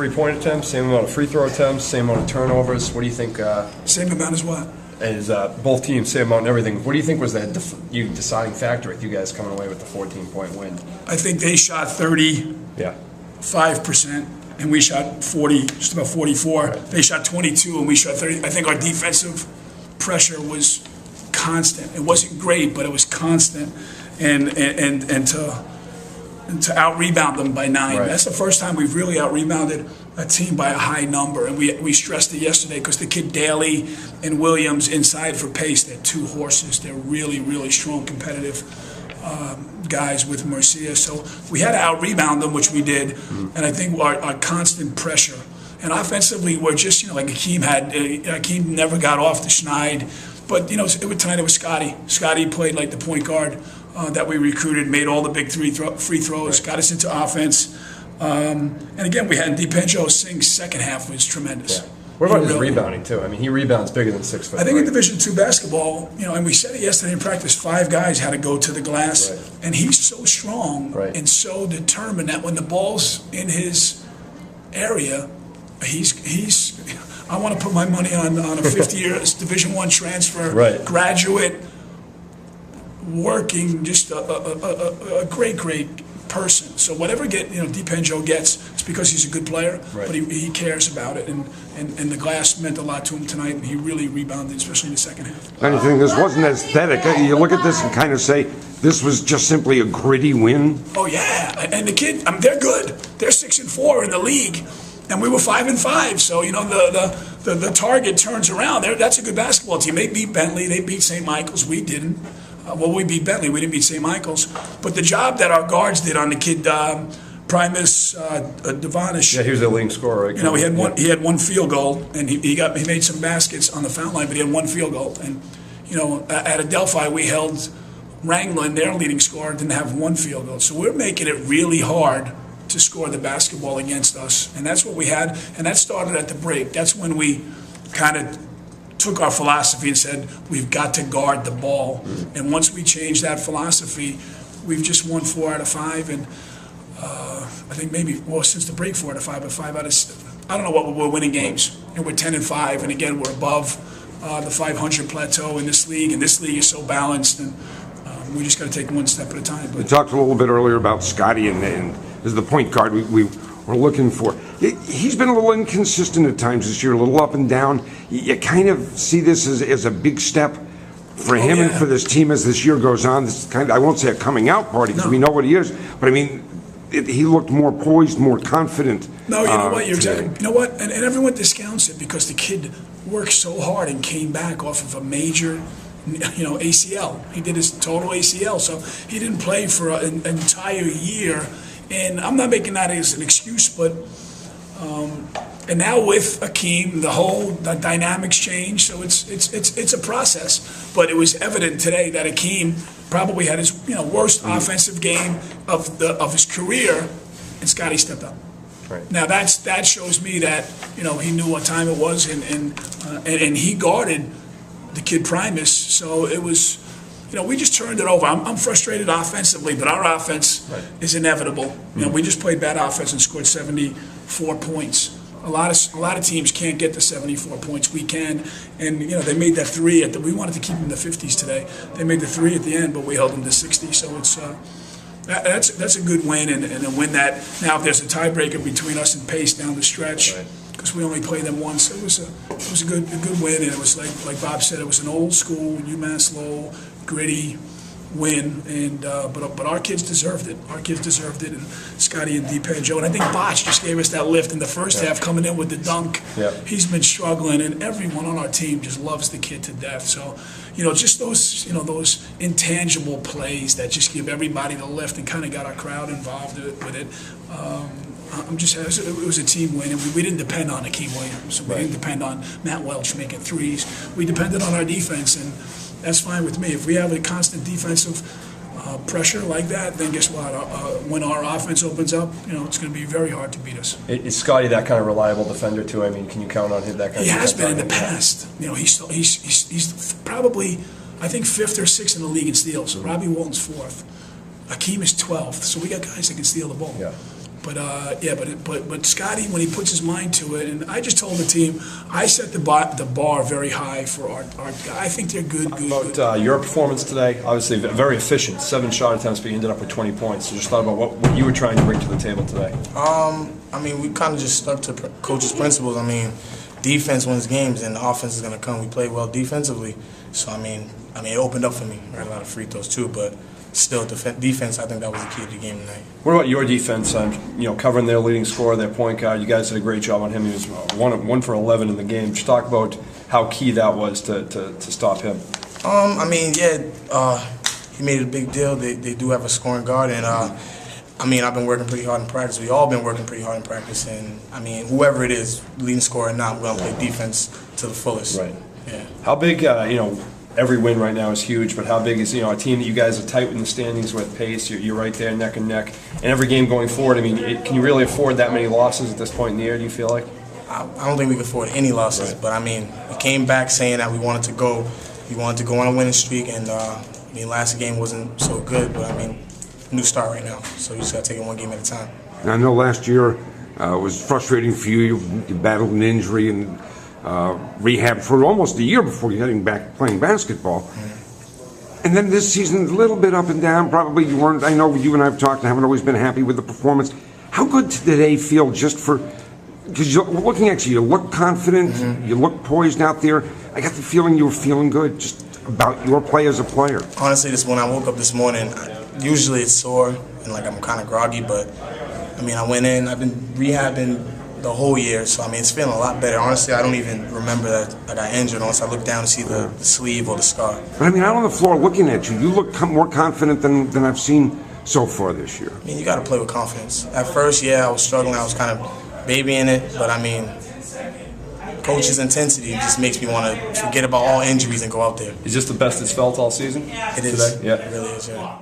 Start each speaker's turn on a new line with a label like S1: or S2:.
S1: 3-point attempts, same amount of free throw attempts, same amount of turnovers. What do you think?
S2: Same amount as what?
S1: As both teams, same amount and everything. What do you think was that deciding factor with you guys coming away with the 14-point win?
S2: I think they shot 35%, and we shot 40, just about 44.
S1: Right.
S2: They shot 22, and we shot 30. I think our defensive pressure was constant. It wasn't great, but it was constant, and to out-rebound them by 9.
S1: Right.
S2: That's the first time we've really out-rebounded a team by a high number. And we stressed it yesterday because the kid Daly and Williams inside for pace, they're two horses. They're really, really strong, competitive guys with Murcia. So we had to out-rebound them, which we did. And I think our constant pressure. And offensively, we're just, like Akeem never got off the Schneid. But, tonight it was Scotty. Scotty played like the point guard that we recruited, made all the big free throws, got us into offense. And again, we had DiPenjo Singh's second half was tremendous.
S1: Yeah. What about his rebounding, too? I mean, he rebounds bigger than 6 foot.
S2: I think in Division II basketball, and we said it yesterday in practice, 5 guys had to go to the glass.
S1: Right.
S2: And he's so strong and so determined that when the ball's in his area, I want to put my money on a 50-year Division I transfer, graduate, working, just a great person. So whatever DiPenjo gets, it's because he's a good player, but he cares about it. And the glass meant a lot to him tonight, and he really rebounded, especially in the second half.
S3: Anything, this wasn't aesthetic. You look at this and kind of say, this was just simply a gritty win.
S2: Oh, yeah. And the kid, they're good. They're 6-4 in the league. And we were 5-5, so the target turns around. That's a good basketball team. They beat Bentley, they beat St. Michael's. We didn't. We beat Bentley. We didn't beat St. Michael's. But the job that our guards did on the kid Primus Devonish.
S1: Yeah, he was the leading scorer. Right?
S2: He had one field goal, and he made some baskets on the foul line, but he had one field goal. And at Adelphi we held Wrangler, their leading scorer, didn't have one field goal. So we're making it really hard to score the basketball against us. And that's what we had. And that started at the break. That's when we kind of took our philosophy and said, we've got to guard the ball. And once we changed that philosophy, we've just won 4 out of 5. And I think since the break 4 out of 5, but 5 out of 6. I don't know what we're winning games. And we're 10-5. And again, we're above the 500 plateau in this league. And this league is so balanced. And we just got to take one step at a time.
S3: We talked a little bit earlier about Scotty and as the point guard we were looking for. He's been a little inconsistent at times this year, a little up and down. You kind of see this as a big step for him and for this team as this year goes on. This is kind of, I won't say a coming out party because we know what he is, but I mean, he looked more poised, more confident.
S2: No, you know what? You're exactly. You know what? And everyone discounts it because the kid worked so hard and came back off of a major ACL. He did his total ACL, so he didn't play for an entire year. And I'm not making that as an excuse, but and now with Akeem, the dynamics change. So it's a process. But it was evident today that Akeem probably had his worst offensive game of his career, and Scotty stepped up.
S1: Right.
S2: Now that shows me that he knew what time it was, and he guarded the kid Primus. So it was. We just turned it over. I'm frustrated offensively, but our offense is inevitable. We just played bad offense and scored 74 points. A lot of teams can't get to 74 points. We can, and they made that 3 we wanted to keep them in the 50s today. They made the 3 at the end, but we held them to 60. So it's that's a good win, and a win that now if there's a tiebreaker between us and Pace down the stretch. Because we only played them once, it was a good win, and it was like Bob said, it was an old school UMass Lowell gritty win, and but our kids deserved it. Our kids deserved it, and Scotty and DiPenjo, and I think Botch just gave us that lift in the first half, coming in with the dunk. He's been struggling, and everyone on our team just loves the kid to death. So, just those intangible plays that just give everybody the lift and kind of got our crowd involved with it. It was a team win, and we didn't depend on Akeem Williams. We didn't depend on Matt Welch making threes. We depended on our defense, and that's fine with me. If we have a constant defensive pressure like that, then guess what? When our offense opens up, it's going to be very hard to beat us.
S1: Is Scotty that kind of reliable defender too? I mean, can you count on him that kind?
S2: He has been in the past. He's probably, I think, 5th or 6th in the league in steals. Robbie Walton's 4th. Akeem is 12th. So we got guys that can steal the ball. But Scotty, when he puts his mind to it, and I just told the team, I set the bar very high for our guy. I think they're good.
S1: About your performance today, obviously very efficient, 7 shot attempts, but you ended up with 20 points. So just thought about what you were trying to bring to the table today.
S4: I mean, we kind of just stuck to coach's principles. I mean, defense wins games, and the offense is going to come. We played well defensively, so I mean, it opened up for me. I had a lot of free throws too, but still, defense, I think that was the key to the game tonight.
S1: What about your defense? Covering their leading scorer, their point guard. You guys did a great job on him. He was 1 for 11 in the game. Just talk about how key that was to stop him.
S4: I mean, he made a big deal. They do have a scoring guard, and I mean, I've been working pretty hard in practice. We all been working pretty hard in practice, and I mean, whoever it is, leading scorer or not, we're gonna play defense to the fullest.
S1: Right.
S4: Yeah.
S1: How big? Every win right now is huge, but how big is a team that you guys are tight in the standings with pace? You're right there neck and neck, and every game going forward. I mean, can you really afford that many losses at this point in the year? Do you feel like?
S4: I don't think we can afford any losses,
S1: right.
S4: But I mean, we came back saying that we wanted to go on a winning streak, and I mean, last game wasn't so good, but I mean, new start right now, so we just got to take it one game at a time.
S3: And I know last year was frustrating for you. You battled an injury and rehab for almost a year before getting back playing basketball. Mm-hmm. And then this season, a little bit up and down. Probably you weren't. I know you and I have talked and haven't always been happy with the performance. How good did today feel just for? Because you're looking at you look confident, mm-hmm. You look poised out there. I got the feeling you were feeling good just about your play as a player.
S4: Honestly, when I woke up this morning, usually it's sore and like I'm kind of groggy, but I mean, I went in. I've been rehabbing the whole year, so I mean, it's feeling a lot better. Honestly, I don't even remember that I got injured unless I look down to see the sleeve or the scar.
S3: But I mean, out on the floor looking at you, you look more confident than I've seen so far this year.
S4: I mean, you got to play with confidence. At first, I was struggling. I was kind of babying it, but I mean, coach's intensity just makes me want to forget about all injuries and go out there.
S1: Is this the best it's felt all season?
S4: It is.
S1: Today? Yeah.
S4: It really is, yeah.